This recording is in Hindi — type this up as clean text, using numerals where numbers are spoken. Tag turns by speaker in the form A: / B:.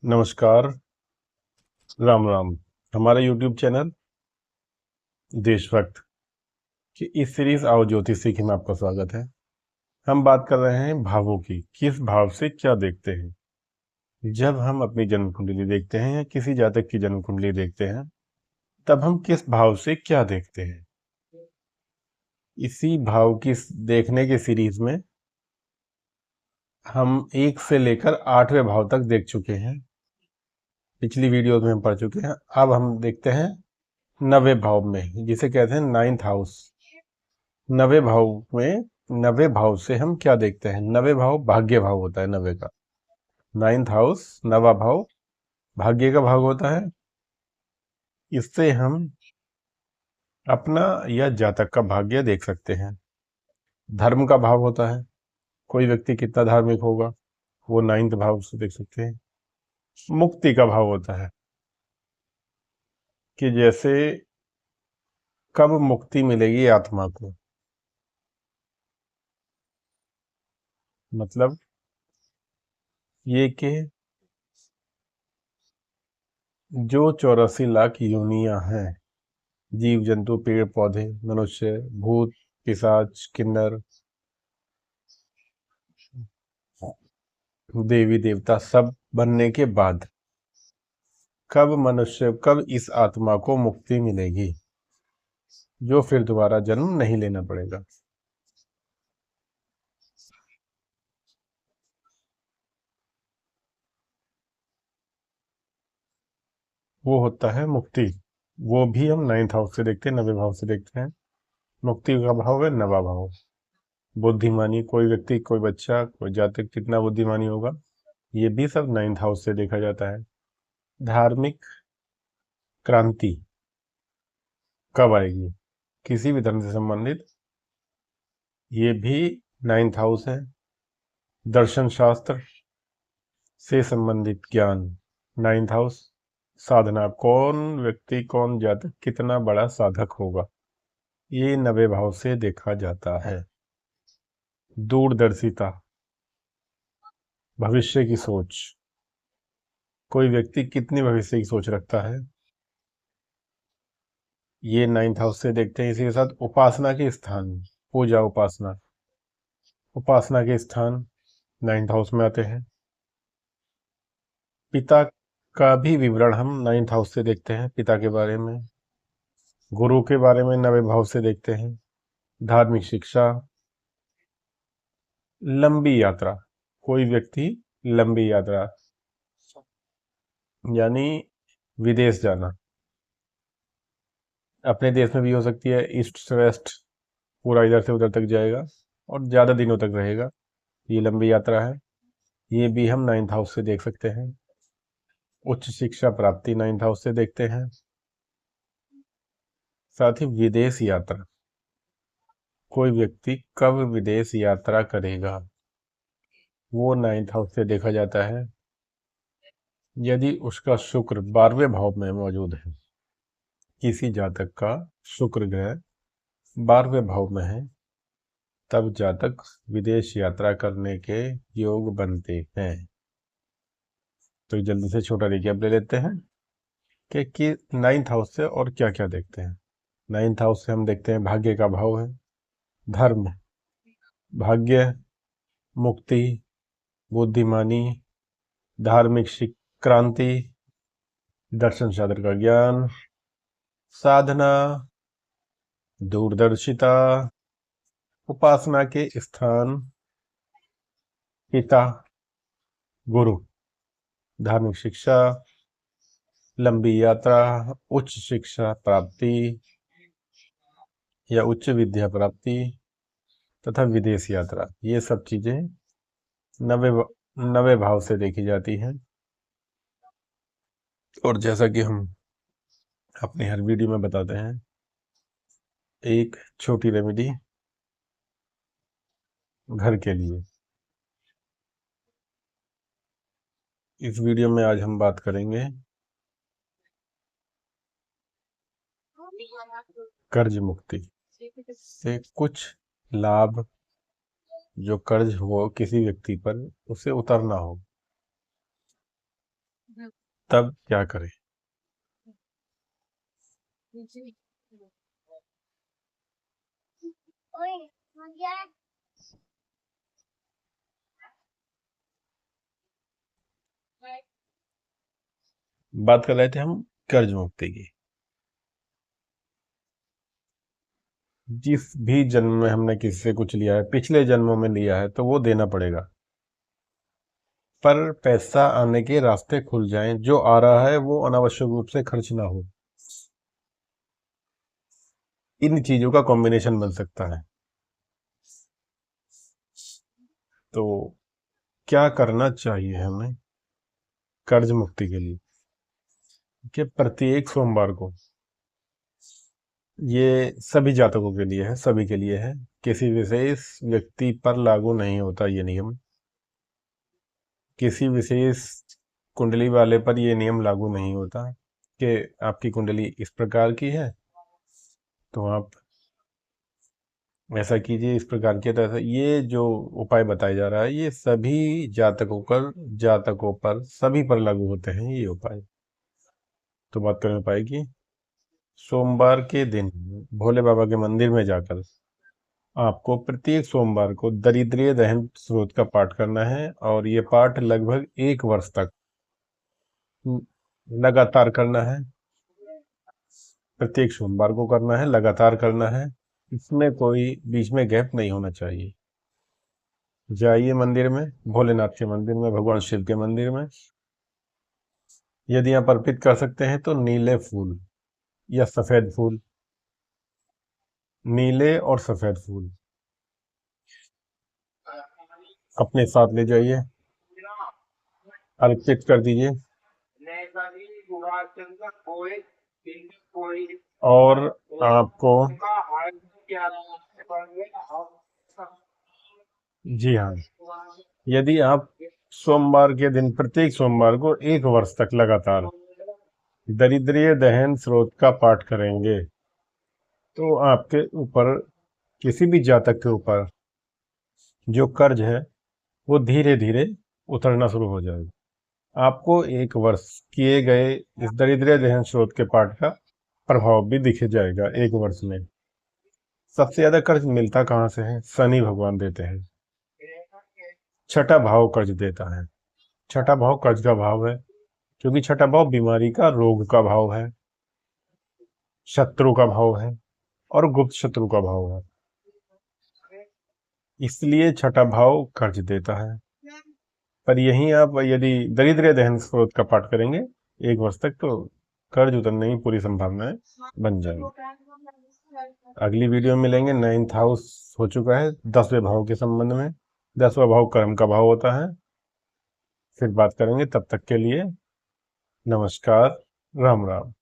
A: नमस्कार, राम राम। हमारा यूट्यूब चैनल देशभक्त की इस सीरीज आओ ज्योतिष सीखे में आपका स्वागत है। हम बात कर रहे हैं भावों की, किस भाव से क्या देखते हैं। जब हम अपनी जन्म कुंडली देखते हैं या किसी जातक की जन्म कुंडली देखते हैं, तब हम किस भाव से क्या देखते हैं। इसी भाव की देखने के सीरीज में हम 1 से लेकर 8वें भाव तक देख चुके हैं। पिछली वीडियो में हम पढ़ चुके हैं। अब हम देखते हैं 9वें भाव में, जिसे कहते हैं 9th हाउस। 9वें भाव में 9वें भाव से हम क्या देखते हैं। 9वें भाव भाग्य भाव होता है। 9वें का 9th हाउस 9वां भाव भाग्य का भाव होता है। इससे हम अपना या जातक का भाग्य देख सकते हैं। धर्म का भाव होता है, कोई व्यक्ति कितना धार्मिक होगा वो 9th भाव से देख सकते हैं। मुक्ति का भाव होता है कि जैसे कब मुक्ति मिलेगी आत्मा को, मतलब ये कि जो 84 लाख योनियां हैं, जीव जंतु पेड़ पौधे मनुष्य भूत पिशाच किन्नर देवी देवता सब बनने के बाद कब इस आत्मा को मुक्ति मिलेगी, जो फिर दोबारा जन्म नहीं लेना पड़ेगा। वो होता है मुक्ति। वो भी हम 9th हाउस से देखते हैं, 9वें भाव से देखते हैं। मुक्ति का भाव है 9वां भाव। बुद्धिमानी, कोई व्यक्ति कोई बच्चा कोई जातक कितना बुद्धिमानी होगा, ये भी सब 9th हाउस से देखा जाता है। धार्मिक क्रांति कब आएगी, किसी भी धर्म से संबंधित, ये भी 9th हाउस है। दर्शन शास्त्र से संबंधित ज्ञान 9th हाउस। साधना, कौन व्यक्ति कौन जातक कितना बड़ा साधक होगा, ये 9वें भाव से देखा जाता है। दूरदर्शिता, भविष्य की सोच, कोई व्यक्ति कितनी भविष्य की सोच रखता है, ये 9th हाउस से देखते हैं। इसी के साथ उपासना के स्थान, पूजा उपासना के स्थान 9th हाउस में आते हैं। पिता का भी विवरण हम 9th हाउस से देखते हैं। पिता के बारे में, गुरु के बारे में 9वें भाव से देखते हैं। धार्मिक शिक्षा, लंबी यात्रा, कोई व्यक्ति लंबी यात्रा यानी विदेश जाना, अपने देश में भी हो सकती है, ईस्ट से वेस्ट पूरा इधर से उधर तक जाएगा और ज़्यादा दिनों तक रहेगा, ये लंबी यात्रा है। ये भी हम 9th हाउस से देख सकते हैं। उच्च शिक्षा प्राप्ति 9th हाउस से देखते हैं। साथ ही विदेश यात्रा, कोई व्यक्ति कब विदेश यात्रा करेगा, वो 9th हाउस से देखा जाता है। यदि उसका शुक्र 12वें भाव में मौजूद है, किसी जातक का शुक्र ग्रह 12वें भाव में है, तब जातक विदेश यात्रा करने के योग बनते हैं। तो जल्दी से छोटा रिकैप ले लेते हैं कि 9th हाउस से और क्या क्या देखते हैं। 9th हाउस से हम देखते हैं भाग्य का भाव है, धर्म, भाग्य, मुक्ति, बुद्धिमानी, धार्मिक क्रांति, दर्शन शास्त्र का ज्ञान, साधना, दूरदर्शिता, उपासना के स्थान, पिता गुरु, धार्मिक शिक्षा, लंबी यात्रा, उच्च शिक्षा प्राप्ति या उच्च विद्या प्राप्ति तथा विदेश यात्रा, ये सब चीजें 9वें भाव से देखी जाती हैं। और जैसा कि हम अपने हर वीडियो में बताते हैं, एक छोटी रेमेडी घर के लिए। इस वीडियो में आज हम बात करेंगे कर्ज मुक्ति से कुछ लाभ, जो कर्ज हो किसी व्यक्ति पर, उसे उतरना हो। तब क्या करें? बात कर रहे थे हम कर्ज मुक्ति की। जिस भी जन्म में हमने किसी से कुछ लिया है, पिछले जन्मों में लिया है, तो वो देना पड़ेगा। पर पैसा आने के रास्ते खुल जाएं, जो आ रहा है वो अनावश्यक रूप से खर्च ना हो। इन चीजों का कॉम्बिनेशन बन सकता है। तो क्या करना चाहिए हमें कर्ज मुक्ति के लिए? कि प्रत्येक सोमवार को, ये सभी जातकों के लिए है, सभी के लिए है, किसी विशेष व्यक्ति पर लागू नहीं होता ये नियम। किसी विशेष कुंडली वाले पर ये नियम लागू नहीं होता कि आपकी कुंडली इस प्रकार की है तो आप ऐसा कीजिए, इस प्रकार की। तो ऐसा, ये जो उपाय बताया जा रहा है ये सभी जातकों पर सभी पर लागू होते हैं ये उपाय। तो बात करें उपाय की। सोमवार के दिन भोले बाबा के मंदिर में जाकर आपको प्रत्येक सोमवार को दरिद्रीय दहन स्रोत का पाठ करना है, और ये पाठ लगभग 1 वर्ष तक लगातार करना है। प्रत्येक सोमवार को करना है, लगातार करना है, इसमें कोई बीच में गैप नहीं होना चाहिए। जाइए मंदिर में, भोलेनाथ के मंदिर में, भगवान शिव के मंदिर में। यदि आप अर्पित कर सकते हैं तो नीले फूल या सफेद फूल, नीले और सफेद फूल अपने साथ ले जाइए, अर्पित कर दीजिए। और आपको, जी हाँ, यदि आप सोमवार के दिन प्रत्येक सोमवार को 1 वर्ष तक लगातार दरिद्रीय दहन स्रोत का पाठ करेंगे तो आपके ऊपर, किसी भी जातक के ऊपर जो कर्ज है वो धीरे धीरे उतरना शुरू हो जाएगा। आपको 1 वर्ष किए गए इस दरिद्रीय दहन स्रोत के पाठ का प्रभाव भी दिख जाएगा 1 वर्ष में। सबसे ज्यादा कर्ज मिलता कहाँ से है? शनि भगवान देते हैं। छठा भाव कर्ज देता है। छठा भाव कर्ज का भाव है, क्योंकि छठा भाव बीमारी का, रोग का भाव है, शत्रु का भाव है और गुप्त शत्रु का भाव है, इसलिए छठा भाव कर्ज देता है। पर यहीं आप यदि दरिद्र दहन स्रोत का पाठ करेंगे 1 वर्ष तक तो कर्ज उतरने की पूरी संभावनाएं बन जाएगी। अगली वीडियो में मिलेंगे। 9th हाउस हो चुका है 10वें भाव के संबंध में। 10वां भाव कर्म का भाव होता है। फिर बात करेंगे, तब तक के लिए नमस्कार, राम राम।